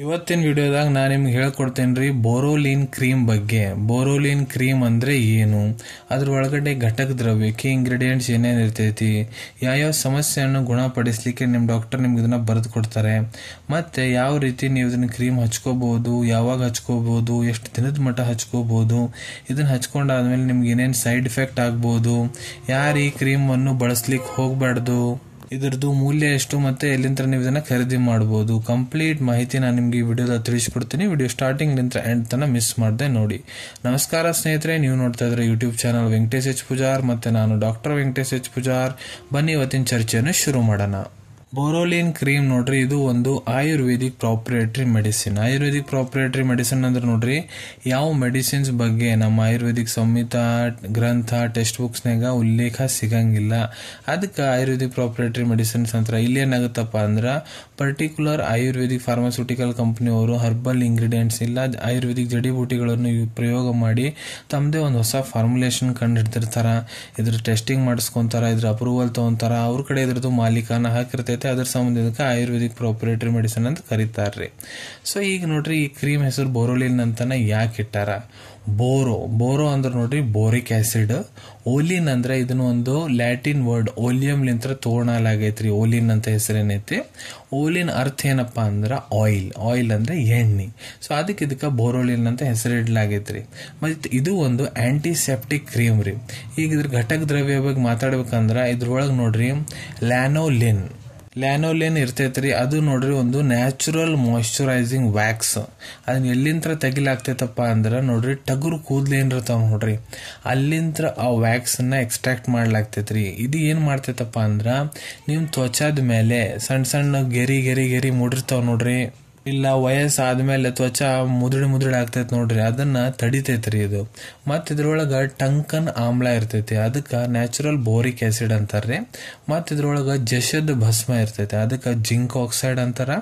ಇವತ್ತಿನ ವಿಡಿಯೋದಾಗ ನಾನು ನಿಮ್ಗೆ ಹೇಳ್ಕೊಡ್ತೇನೆ ರೀ ಬೋರೋಲಿನ್ ಕ್ರೀಮ್ ಬಗ್ಗೆ. ಬೋರೋಲಿನ್ ಕ್ರೀಮ್ ಅಂದ್ರೆ ಏನು, ಅದ್ರ ಒಳಗಡೆ ಘಟಕ ದ್ರವ್ಯ ಕೀ ಇಂಗ್ರೀಡಿಯೆಂಟ್ಸ್ ಏನೇನು ಇರ್ತೈತಿ, ಯಾವ್ಯಾವ ಸಮಸ್ಯೆಯನ್ನು ಗುಣಪಡಿಸ್ಲಿಕ್ಕೆ ನಿಮ್ಮ ಡಾಕ್ಟರ್ ನಿಮ್ಗೆ ಇದನ್ನ ಬರೆದು ಕೊಡ್ತಾರೆ, ಮತ್ತೆ ಯಾವ ರೀತಿ ನೀವು ಇದನ್ನ ಕ್ರೀಮ್ ಹಚ್ಕೋಬಹುದು, ಯಾವಾಗ ಹಚ್ಕೋಬಹುದು, ಎಷ್ಟು ದಿನದ ಮಟ್ಟ ಹಚ್ಕೋಬಹುದು, ಇದನ್ನ ಹಚ್ಕೊಂಡಾದ್ಮೇಲೆ ನಿಮ್ಗೆ ಏನೇನು ಸೈಡ್ ಎಫೆಕ್ಟ್ ಆಗ್ಬೋದು, ಯಾರು ಈ ಕ್ರೀಮ್ ಅನ್ನು ಬಳಸ್ಲಿಕ್ಕೆ ಹೋಗ್ಬಾರ್ದು, ಇದರದ್ದು ಮೂಲ್ಯ ಎಷ್ಟು ಮತ್ತೆ ಎಲ್ಲಿಂದ ನೀವು ಇದನ್ನ ಖರೀದಿ ಮಾಡಬಹುದು, ಕಂಪ್ಲೀಟ್ ಮಾಹಿತಿ ನಾನು ನಿಮ್ಗೆ ಈ ವಿಡಿಯೋದ ತಿಳಿಸ್ಕೊಡ್ತೀನಿ. ವಿಡಿಯೋ ಸ್ಟಾರ್ಟಿಂಗ್ ನಿಂತ ಎಂಡ್ ತನಕ ಮಿಸ್ ಮಾಡದೆ ನೋಡಿ. ನಮಸ್ಕಾರ ಸ್ನೇಹಿತರೆ, ನೀವು ನೋಡ್ತಾ ಇದ್ರೆ YouTube channel Venkatesh H Pujar, ಮತ್ತೆ ನಾನು ಡಾಕ್ಟರ್ ವೆಂಕಟೇಶ್ ಎಚ್ ಪೂಜಾರ್. ಬನ್ನಿ ಇವತ್ತಿನ ಚರ್ಚೆಯನ್ನು ಶುರು ಮಾಡೋಣ. ಬೋರೋಲಿನ್ ಕ್ರೀಮ್ ನೋಡ್ರಿ, ಇದು ಒಂದು ಆಯುರ್ವೇದಿಕ್ ಪ್ರಾಪ್ರಿಯೇಟರಿ ಮೆಡಿಸಿನ್. ಆಯುರ್ವೇದಿಕ್ ಪ್ರಾಪ್ರಿಯೇಟರಿ ಮೆಡಿಸಿನ್ ಅಂದ್ರೆ ನೋಡ್ರಿ, ಯಾವ ಮೆಡಿಸಿನ್ಸ್ ಬಗ್ಗೆ ನಮ್ಮ ಆಯುರ್ವೇದಿಕ್ ಸಂಹಿತಾ ಗ್ರಂಥ ಟೆಕ್ಸ್ಟ್ ಬುಕ್ಸ್ನಾಗ ಉಲ್ಲೇಖ ಸಿಗಂಗಿಲ್ಲ, ಅದಕ್ಕೆ ಆಯುರ್ವೇದಿಕ್ ಪ್ರಾಪ್ರಿಯೇಟರಿ ಮೆಡಿಸಿನ್ಸ್ ಅಂತ. ಇಲ್ಲಿ ಏನಾಗುತ್ತಪ್ಪ ಅಂದ್ರೆ ಪರ್ಟಿಕ್ಯುಲರ್ ಆಯುರ್ವೇದಿಕ್ ಫಾರ್ಮಾಸ್ಯೂಟಿಕಲ್ ಕಂಪನಿಯವರು ಹರ್ಬಲ್ ಇಂಗ್ರೀಡಿಯೆಂಟ್ಸ್ ಇಲ್ಲ ಆಯುರ್ವೇದಿಕ್ ಜಡಿಬೂಟಿಗಳನ್ನು ಪ್ರಯೋಗ ಮಾಡಿ ತಮ್ಮದೇ ಒಂದು ಹೊಸ ಫಾರ್ಮುಲೇಷನ್ ಕಂಡು ಹಿಡ್ತಿರ್ತಾರ, ಇದ್ರ ಟೆಸ್ಟಿಂಗ್ ಮಾಡಿಸ್ಕೊಂತಾರ, ಇದ್ರ ಅಪ್ರೂವಲ್ ತಗೊಂತಾರ, ಅವ್ರ ಕಡೆ ಇದ್ರದ್ದು ಮಾಲೀಕಾನ ಹಾಕಿರ್ತೈತೆ. ಅದರ ಸಂಬಂಧಿತ ಆಯುರ್ವೇದಿಕ್ ಪ್ರಾಪ್ರಿಯೇಟರಿ ಮೆಡಿಸಿನ್ ಅಂತ ಕರೀತಾರ್ರಿ. ಸೊ ಈಗ ನೋಡ್ರಿ, ಈ ಕ್ರೀಮ್ ಹೆಸರು ಬೋರೋಲಿನ್ ಅಂತಾನೆ ಯಾಕೆ ಇಟ್ಟಾರ? ಬೋರೋ ಅಂದ್ರೆ ನೋಡ್ರಿ ಬೋರಿಕ್ ಆಸಿಡ್, ಓಲಿನ್ ಅಂದ್ರೆ ಇದನ್ನ ಒಂದು ಲ್ಯಾಟಿನ್ ವರ್ಡ್ ಓಲಿಯಂ ಲಿಂತ್ರ ತಗೊಳಲಾಗೈತ್ರಿ. ಓಲಿನ್ ಅಂತ ಹೆಸರೇನೈತಿ. ಓಲಿನ್ ಅರ್ಥ ಏನಪ್ಪಾ ಅಂದ್ರ ಆಯಿಲ್ ಅಂದ್ರೆ ಎಣ್ಣೆ. ಸೊ ಇದಕ್ಕೆ ಬೋರೋಲಿನ್ ಅಂತ ಹೆಸರಿಡ್ಲಾಗೈತ್ರಿ. ಮತ್ತೆ ಇದು ಒಂದು ಆಂಟಿಸೆಪ್ಟಿಕ್ ಕ್ರೀಮ್ ರೀ. ಈಗ ಇದ್ರ ಘಟಕ ದ್ರವ್ಯ ಬಗ್ಗೆ ಮಾತಾಡ್ಬೇಕಂದ್ರ ಇದ್ರೊಳಗೆ ನೋಡ್ರಿ ಲ್ಯಾನೋಲಿನ್ ಇರ್ತೈತ್ರಿ. ಅದು ನೋಡ್ರಿ ಒಂದು ನ್ಯಾಚುರಲ್ ಮಾಯಿಶ್ಚರೈಸಿಂಗ್ ವ್ಯಾಕ್ಸ್. ಅದನ್ನ ಎಲ್ಲಿಂತ್ರ ತೆಗಿಲಾಗ್ತೈತಪ್ಪ ಅಂದ್ರ ನೋಡ್ರಿ, ಟಗರು ಕೂದ್ಲು ಏನಿರ್ತಾವ ನೋಡ್ರಿ, ಅಲ್ಲಿಂತ್ರ ಆ ವ್ಯಾಕ್ಸ್ ಅನ್ನ ಎಕ್ಸ್ಟ್ರಾಕ್ಟ್ ಮಾಡ್ಲಾಗ್ತೈತ್ರಿ. ಇದು ಏನ್ ಮಾಡ್ತೈತಪ್ಪ ಅಂದ್ರ ನಿಮ್ ತ್ವಚಾದ ಮೇಲೆ ಸಣ್ಣ ಸಣ್ಣ ಗೆರಿ ಮೂಡಿರ್ತಾವ ನೋಡ್ರಿ, ಇಲ್ಲ ವಯಸ್ಸಾದ್ಮೇಲೆ ತ್ವಚಾ ಮುದುಡಿ ಆಗ್ತೈತಿ ನೋಡ್ರಿ, ಅದನ್ನ ತಡಿತೈತ್ರಿ ಇದು. ಮತ್ ಇದ್ರೊಳಗ ಟಂಕನ್ ಆಮ್ಲ ಇರ್ತೈತಿ, ಅದಕ್ಕ ನ್ಯಾಚುರಲ್ ಬೋರಿಕ್ ಆಸಿಡ್ ಅಂತಾರ್ರಿ. ಮತ್ ಇದ್ರೊಳಗ ಜಶದ ಭಸ್ಮ ಇರ್ತೈತಿ, ಅದಕ್ಕ ಜಿಂಕ್ ಆಕ್ಸೈಡ್ ಅಂತಾರ.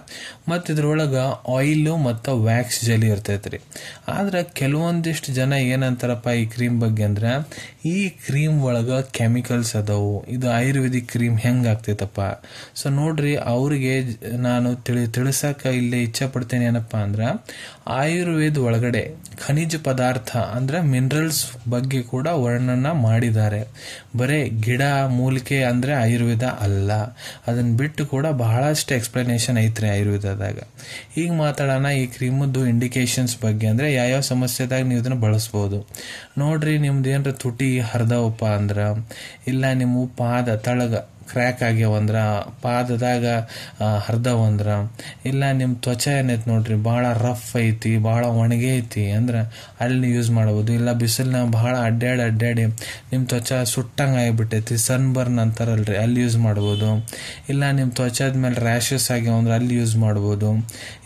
ಮತ್ ಇದ್ರೊಳಗ ಆಯಿಲ್ ಮತ್ತ ವ್ಯಾಕ್ಸ್ ಜೆಲಿ ಇರ್ತೈತ್ರಿ. ಆದ್ರ ಕೆಲವೊಂದಿಷ್ಟು ಜನ ಏನಂತಾರಪ್ಪ ಈ ಕ್ರೀಮ್ ಬಗ್ಗೆ ಅಂದ್ರ, ಈ ಕ್ರೀಮ್ ಒಳಗ ಕೆಮಿಕಲ್ಸ್ ಅದಾವು, ಇದು ಆಯುರ್ವೇದಿಕ್ ಕ್ರೀಮ್ ಹೆಂಗ್ ಆಗ್ತೈತಪ್ಪ. ಸೊ ನೋಡ್ರಿ, ಅವ್ರಿಗೆ ನಾನು ತಿಳಿಸಕ ಇಲ್ಲಿ ಇಚ್ಛೆ ಪಡ್ತೇನೆ ಏನಪ್ಪಾ ಅಂದ್ರ, ಆಯುರ್ವೇದ ಒಳಗಡೆ ಖನಿಜ ಪದಾರ್ಥ ಅಂದ್ರೆ ಮಿನರಲ್ಸ್ ಬಗ್ಗೆ ಕೂಡ ವರ್ಣನ ಮಾಡಿದ್ದಾರೆ. ಬರೇ ಗಿಡ ಮೂಲಿಕೆ ಅಂದ್ರೆ ಆಯುರ್ವೇದ ಅಲ್ಲ, ಅದನ್ನ ಬಿಟ್ಟು ಕೂಡ ಬಹಳಷ್ಟು ಎಕ್ಸ್ಪ್ಲನೇಷನ್ ಐತ್ರಿ ಆಯುರ್ವೇದದಾಗ. ಈಗ ಮಾತಾಡೋಣ ಈ ಕ್ರೀಮದ್ದು ಇಂಡಿಕೇಶನ್ಸ್ ಬಗ್ಗೆ. ಅಂದ್ರೆ ಯಾವ್ಯಾವ ಸಮಸ್ಯೆದಾಗ ನೀವು ಇದನ್ನ ಬಳಸಬಹುದು ನೋಡ್ರಿ. ನಿಮ್ದು ಏನ್ರ ತುಟಿ ಹರಿದವಪ್ಪ ಅಂದ್ರ, ಇಲ್ಲ ನಿಮ್ಮ ಪಾದ ತಳಗ ಕ್ರ್ಯಾಕ್ ಆಗ್ಯಾವಂದ್ರ, ಪಾದದಾಗ ಹರಿದವಂದ್ರ, ಇಲ್ಲ ನಿಮ್ಮ ತ್ವಚೆ ಏನೈತಿ ನೋಡ್ರಿ ಬಹಳ ರಫ್ ಐತಿ, ಬಹಳ ಒಣಗೆ ಐತಿ ಅಂದ್ರ ಅಲ್ಲಿ ಯೂಸ್ ಮಾಡಬಹುದು. ಇಲ್ಲ ಬಿಸಿಲ್ನ ಬಹಳ ಅಡ್ಡಾಡಿ ನಿಮ್ಮ ತ್ವಚೆ ಸುಟ್ಟಂಗ ಆಗಿಬಿಟ್ಟೈತಿ, ಸನ್ ಬರ್ನ್ ಅಂತಾರಲ್ರಿ, ಅಲ್ಲಿ ಯೂಸ್ ಮಾಡಬಹುದು. ಇಲ್ಲ ನಿಮ್ಮ ತ್ವಚಾದ ಮೇಲೆ ರ್ಯಾಶಸ್ ಆಗ್ಯಾವಂದ್ರ ಅಲ್ಲಿ ಯೂಸ್ ಮಾಡಬಹುದು.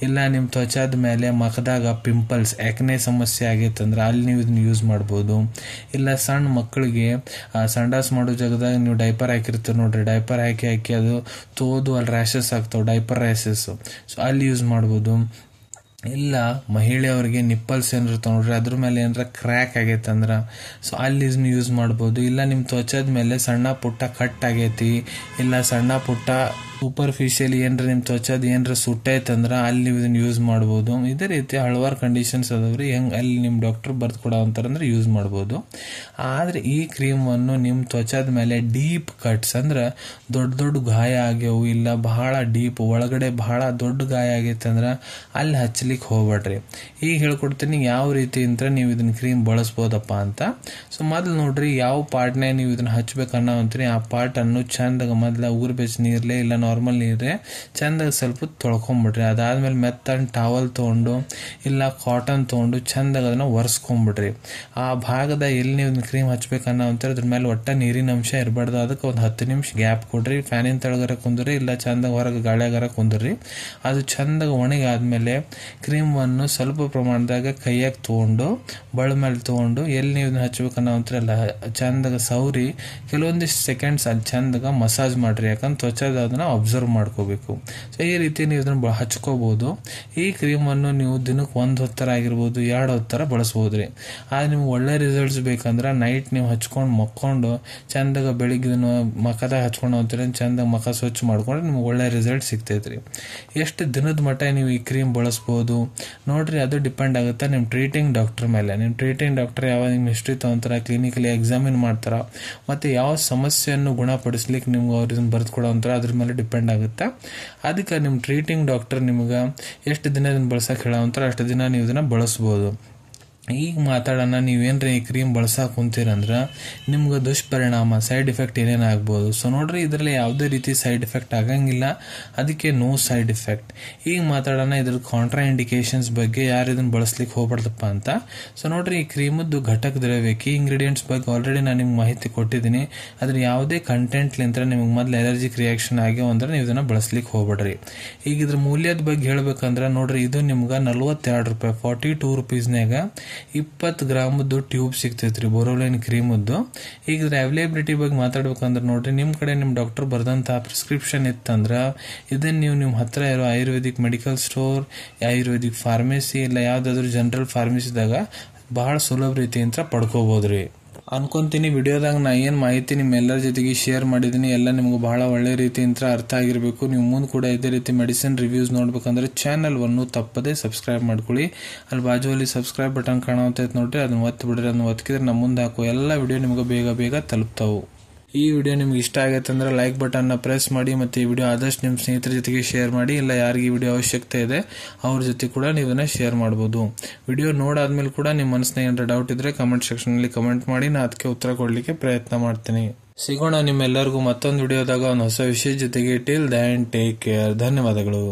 ಇಲ್ಲ ನಿಮ್ಮ ತ್ವಚಾದ ಮೇಲೆ ಮಖದಾಗ ಪಿಂಪಲ್ಸ್ ಆಕ್ನೆ ಸಮಸ್ಯೆ ಆಗೈತಂದ್ರ ಅಲ್ಲಿ ನೀವು ಇದನ್ನ ಯೂಸ್ ಮಾಡಬಹುದು. ಇಲ್ಲ ಸಣ್ಣ ಮಕ್ಕಳಿಗೆ ಸಂಡಾಸ್ ಮಾಡೋ ಜಾಗದಾಗ ನೀವು ಡೈಪರ್ ಹಾಕಿರ್ತೀರಿ ನೋಡ್ರಿ, ಡೈಪರ್ ಹಾಕಿ ಅದು ತೋದು ಅಲ್ಲಿ ರ್ಯಾಶಸ್ ಆಗ್ತಾವ, ಡೈಪರ್ ರ್ಯಾಶಸ್, ಸೊ ಅಲ್ಲಿ ಯೂಸ್ ಮಾಡ್ಬೋದು. ಇಲ್ಲ ಮಹಿಳೆಯವ್ರಿಗೆ ನಿಪ್ಪಲ್ಸ್ ಏನಿರ್ತಾವ ನೋಡ್ರಿ, ಅದ್ರ ಮೇಲೆ ಏನಾರ ಕ್ರ್ಯಾಕ್ ಆಗೈತಂದ್ರ ಸೊ ಅಲ್ಲಿ ಯೂಸ್ ಮಾಡ್ಬೋದು. ಇಲ್ಲ ನಿಮ್ಮ ತ್ವಚದ ಮೇಲೆ ಸಣ್ಣ ಪುಟ್ಟ ಕಟ್ ಆಗೈತಿ, ಇಲ್ಲ ಸಣ್ಣ ಪುಟ್ಟ ಸೂಪರ್ಫಿಷಿಯಲಿ ಏನ್ರ ನಿಮ್ಮ ತ್ವಚದ ಏನ್ರ ಸುಟ್ಟೈತಂದ್ರ ಅಲ್ಲಿ ಇದನ್ನ ಯೂಸ್ ಮಾಡ್ಬೋದು. ಇದೇ ರೀತಿ ಹಲವಾರು ಕಂಡೀಷನ್ಸ್ ಅದಾವ್ರಿ, ಅಲ್ಲಿ ನಿಮ್ಮ ಡಾಕ್ಟರ್ ಬರ್ದು ಕೊಡೋ ಅಂತಾರಂದ್ರೆ ಯೂಸ್ ಮಾಡ್ಬೋದು. ಆದ್ರೆ ಈ ಕ್ರೀಮ್ ಅನ್ನು ನಿಮ್ಮ ತ್ವಚದ ಮೇಲೆ ಡೀಪ್ ಕಟ್ಸ್ ಅಂದ್ರೆ ದೊಡ್ಡ ಗಾಯ ಆಗ್ಯವು, ಇಲ್ಲ ಬಹಳ ಡೀಪ್ ಒಳಗಡೆ ಬಹಳ ದೊಡ್ಡ ಗಾಯ ಆಗೈತೆ ಅಂದ್ರ ಅಲ್ಲಿ ಹಚ್ಚಲಿಕ್ಕೆ ಹೋಗ್ಬೇಡ್ರಿ. ಈಗ ಹೇಳ್ಕೊಡ್ತೀನಿ ಯಾವ ರೀತಿ ಅಂತ ನೀವು ಇದನ್ನ ಕ್ರೀಮ್ ಬಳಸ್ಬೋದಪ್ಪ ಅಂತ. ಸೊ ಮೊದ್ಲು ನೋಡ್ರಿ, ಯಾವ ಪಾರ್ಟ್ನೇ ನೀವು ಇದನ್ನ ಹಚ್ಬೇಕನ್ನೋ ಅಂತೀನಿ, ಆ ಪಾರ್ಟ್ ಅನ್ನು ಚಂದಾಗ ಮೊದ್ಲ ಉಗುರು ಬೆಚ್ಚ ನೀರ್ಲೆ ಇಲ್ಲ ನಾರ್ಮಲ್ ನೀರೇ ಚಂದಾಗ ಸ್ವಲ್ಪ ತೊಳ್ಕೊಂಬಿಡ್ರಿ. ಅದಾದ್ಮೇಲೆ ಮೆತ್ತನ್ ಟವಲ್ ತಗೊಂಡು ಇಲ್ಲ ಕಾಟನ್ ತಗೊಂಡು ಚಂದಾಗ ಅದನ್ನ ಒರೆಸ್ಕೊಂಡ್ಬಿಡ್ರಿ. ಆ ಭಾಗದ ಎಲ್ಲಿ ನೀವು ಕ್ರೀಮ್ ಹಚ್ಬೇಕನ್ನೋ ಅಂತಾರೆ ಅದ್ರ ಮೇಲೆ ಒಟ್ಟ ನೀರಿನ ಅಂಶ ಇರಬಾರ್ದು. ಅದಕ್ಕೆ ಒಂದು 10 ನಿಮಿಷ ಗ್ಯಾಪ್ ಕೊಡ್ರಿ. ಫ್ಯಾನಿನ ತೆಳಗರ ಕುಂದ್ರಿ, ಇಲ್ಲ ಚಂದಾಗ ಹೊರಗೆ ಗಾಳಿಯಾಗಾರ ಕುಂದ್ರಿ. ಅದು ಚಂದಾಗ ಒಣಗಿ ಆದ್ಮೇಲೆ ಕ್ರೀಮ್ ಅನ್ನು ಸ್ವಲ್ಪ ಪ್ರಮಾಣದಾಗ ಕೈಯಾಗ ತಗೊಂಡು ಬಳ ಮೇಲೆ ತಗೊಂಡು ಎಲ್ಲಿ ನೀವು ಇದನ್ನ ಹಚ್ಬೇಕನ್ನೋ ಅಂತಾರಲ್ಲ ಚಂದಾಗ ಸೌರಿ ಕೆಲವೊಂದಿಷ್ಟು ಸೆಕೆಂಡ್ಸ್ ಅಲ್ಲಿ ಚಂದಾಗ ಮಸಾಜ್ ಮಾಡ್ರಿ. ಯಾಕಂದ್ರೆ ತ್ವಚದ ಅದನ್ನ ಅಬ್ಸರ್ವ್ ಮಾಡ್ಕೋಬೇಕು. ಸೊ ಈ ರೀತಿ ನೀವು ಇದನ್ನ ಹಚ್ಕೋಬಹುದು. ಈ ಕ್ರೀಮನ್ನು ನೀವು ದಿನಕ್ಕೆ 1 ಹೊತ್ತರ ಆಗಿರ್ಬೋದು 2 ಹೊತ್ತರ ಬಳಸಬಹುದು ರೀ. ಆದ್ರೆ ನಿಮ್ಗೆ ಒಳ್ಳೆ ರಿಸಲ್ಟ್ಸ್ ಬೇಕಂದ್ರೆ ನೈಟ್ ನೀವು ಹಚ್ಕೊಂಡು ಮಕ್ಕೊಂಡು ಚಂದಾಗ ಬೆಳಿಗ್ಗೆ ಮಖದಾಗ ಹಚ್ಕೊಂಡು ಹೋಗ್ತೀರಿ, ಚಂದಾಗ ಮಖ ಸ್ವಚ್ಛ ಮಾಡ್ಕೊಂಡ್ರೆ ನಿಮ್ಗೆ ಒಳ್ಳೆ ರಿಸಲ್ಟ್ ಸಿಗ್ತೈತ್ರಿ. ಎಷ್ಟು ದಿನದ ಮಟ್ಟ ನೀವು ಈ ಕ್ರೀಮ್ ಬಳಸ್ಬೋದು ನೋಡ್ರಿ, ಅದು ಡಿಪೆಂಡ್ ಆಗುತ್ತೆ ನಿಮ್ಮ ಟ್ರೀಟಿಂಗ್ ಡಾಕ್ಟರ್ ಮೇಲೆ. ನಿಮ್ಮ ಟ್ರೀಟಿಂಗ್ ಡಾಕ್ಟರ್ ಯಾವ ನಿಮ್ಮ ಹಿಸ್ಟ್ರಿ ತಗೊಂತಾರ, ಕ್ಲಿನಿಕಲಿ ಎಕ್ಸಾಮಿನ್ ಮಾಡ್ತಾರ, ಮತ್ತೆ ಯಾವ ಸಮಸ್ಯೆಯನ್ನು ಗುಣಪಡಿಸ್ಲಿಕ್ಕೆ ನಿಮ್ಗೆ ಅವ್ರು ಇದನ್ನ ಬರೆದುಕೊಡೋ ಅಂತಾರ, ಅದ್ರ ಮೇಲೆ ಡಿಪೆಂಡ್ ಆಗುತ್ತೆ. ಅದಕ್ಕೆ ನಿಮ್ಮ ಟ್ರೀಟಿಂಗ್ ಡಾಕ್ಟರ್ ನಿಮ್ಗೆ ಎಷ್ಟು ದಿನ ಇದನ್ನ ಬಳಸಕ್ಕೆ ಹೇಳೋ ಅಂತಾರ ಅಷ್ಟು ದಿನ ನೀವು ಇದನ್ನ ಬಳಸ್ಬೋದು. ಈಗ ಮಾತಾಡೋಣ, ನೀವೇನ್ರಿ ಈ ಕ್ರೀಮ್ ಬಳಸಕ್ಕೆ ಕುಂತೀರಂದ್ರೆ ನಿಮ್ಗೆ ದುಷ್ಪರಿಣಾಮ ಸೈಡ್ ಎಫೆಕ್ಟ್ ಏನೇನಾಗ್ಬೋದು. ಸೊ ನೋಡ್ರಿ, ಇದರಲ್ಲಿ ಯಾವುದೇ ರೀತಿ ಸೈಡ್ ಎಫೆಕ್ಟ್ ಆಗಂಗಿಲ್ಲ, ಅದಕ್ಕೆ ನೋ ಸೈಡ್ ಎಫೆಕ್ಟ್. ಈಗ ಮಾತಾಡೋಣ ಇದ್ರ ಕಾಂಟ್ರಾ ಇಂಡಿಕೇಶನ್ಸ್ ಬಗ್ಗೆ, ಯಾರು ಇದನ್ನ ಬಳಸ್ಲಿಕ್ಕೆ ಹೋಗ್ಬಾರ್ದಪ್ಪ ಅಂತ. ಸೊ ನೋಡ್ರಿ, ಈ ಕ್ರೀಮದ್ದು ಘಟಕ ದ್ರವ್ಯ ಕೀ ಇಂಗ್ರೀಡಿಯೆಂಟ್ಸ್ ಬಗ್ಗೆ ಆಲ್ರೆಡಿ ನಾನು ನಿಮ್ಗೆ ಮಾಹಿತಿ ಕೊಟ್ಟಿದ್ದೀನಿ. ಅದ್ರ ಯಾವುದೇ ಕಂಟೆಂಟ್ಲಿಂತ ನಿಮ್ಗೆ ಮೊದಲು ಎಲರ್ಜಿಕ್ ರಿಯಾಕ್ಷನ್ ಆಗ್ಯಾವ ಅಂದ್ರೆ ನೀವು ಇದನ್ನ ಬಳಸ್ಲಿಕ್ಕೆ ಹೋಗ್ಬೇಡ್ರಿ. ಈಗ ಇದ್ರ ಮೂಲ್ಯದ ಬಗ್ಗೆ ಹೇಳ್ಬೇಕಂದ್ರೆ ನೋಡ್ರಿ, ಇದು ನಿಮ್ಗೆ 42 ರೂಪಾಯಿ 42 ರೂಪೀಸ್ನಾಗ 20 ಗ್ರಾಮದ್ದು ಟ್ಯೂಬ್ ಸಿಗ್ತೈತ್ರಿ ಬೋರೋಲಿನ್ ಕ್ರೀಮದ್ದು. ಈಗ ಇದ್ರ ಅವೈಲೇಬಿಲಿಟಿ ಬಗ್ಗೆ ಮಾತಾಡ್ಬೇಕಂದ್ರೆ ನೋಡ್ರಿ, ನಿಮ್ ಕಡೆ ನಿಮ್ ಡಾಕ್ಟರ್ ಬರ್ದಂತ ಪ್ರಿಸ್ಕ್ರಿಪ್ಷನ್ ಇತ್ತಂದ್ರ ಇದನ್ನ ನೀವು ನಿಮ್ ಹತ್ರ ಇರೋ Ayurvedic medical store, Ayurvedic pharmacy ಇಲ್ಲ ಯಾವ್ದಾದ್ರು ಜನರಲ್ ಫಾರ್ಮಸಿದಾಗ ಬಹಳ ಸುಲಭ ರೀತಿಯಿಂದ ಪಡ್ಕೋಬಹುದ್ರಿ ಅನ್ಕೊಂತೀನಿ. ವಿಡಿಯೋದಾಗ ನಾ ಏನ್ ಮಾಹಿತಿ ನಿಮ್ಮೆಲ್ಲರ ಜೊತೆಗೆ ಶೇರ್ ಮಾಡಿದೀನಿ ಎಲ್ಲ ನಿಮ್ಗೆ ಬಹಳ ಒಳ್ಳೆ ರೀತಿಯಿಂದ ಅರ್ಥ ಆಗಿರ್ಬೇಕು. ನೀವು ಮುಂದೆ ಕೂಡ ಇದೇ ರೀತಿ ಮೆಡಿಸಿನ್ ರಿವ್ಯೂಸ್ ನೋಡ್ಬೇಕಂದ್ರೆ ಚಾನಲ್ ಅನ್ನು ತಪ್ಪದೆ ಸಬ್ಸ್ಕ್ರೈಬ್ ಮಾಡ್ಕೊಳ್ಳಿ. ಅಲ್ಲಿ ಬಾಜುವಲ್ಲಿ ಸಬ್ಸ್ಕ್ರೈಬ್ ಬಟನ್ ಕಾಣುತ್ತೈತೆ ನೋಡ್ರಿ, ಅದನ್ನ ಒತ್ತಿ ಬಿಡ್ರಿ. ಅದನ್ನ ಒತ್ತಿದ್ರೆ ನಮ್ಮ ಮುಂದೆ ಹಾಕೋ ಎಲ್ಲ ವಿಡಿಯೋ ನಿಮ್ಗೆ ಬೇಗ ಬೇಗ ತಲುಪ್ತಾವು. ಈ ವಿಡಿಯೋ ನಿಮ್ಗೆ ಇಷ್ಟ ಆಗೈತೆ ಅಂದ್ರೆ ಲೈಕ್ ಬಟನ್ ನ ಪ್ರೆಸ್ ಮಾಡಿ, ಮತ್ತೆ ಈ ವಿಡಿಯೋ ಆದಷ್ಟು ನಿಮ್ಮ ಸ್ನೇಹಿತರ ಜೊತೆಗೆ ಶೇರ್ ಮಾಡಿ. ಇಲ್ಲ ಯಾರಿಗೆ ಈ ವಿಡಿಯೋ ಅವಶ್ಯಕತೆ ಇದೆ ಅವ್ರ ಜೊತೆ ಕೂಡ ನೀವು ಇದನ್ನ ಶೇರ್ ಮಾಡಬಹುದು. ವಿಡಿಯೋ ನೋಡಾದ್ಮೇಲೆ ಕೂಡ ನಿಮ್ಮ ಮನಸ್ಸಿನ ಏನಾರ ಡೌಟ್ ಇದ್ರೆ ಕಮೆಂಟ್ ಸೆಕ್ಷನ್ ಅಲ್ಲಿ ಕಮೆಂಟ್ ಮಾಡಿ, ನಾ ಅದಕ್ಕೆ ಉತ್ತರ ಕೊಡ್ಲಿಕ್ಕೆ ಪ್ರಯತ್ನ ಮಾಡ್ತೀನಿ. ಸಿಗೋಣ ನಿಮ್ಮೆಲ್ಲರಿಗೂ ಮತ್ತೊಂದು ವಿಡಿಯೋದಾಗ ಒಂದು ಹೊಸ ವಿಷಯ ಜೊತೆಗೆ. Till then take care. ಧನ್ಯವಾದಗಳು.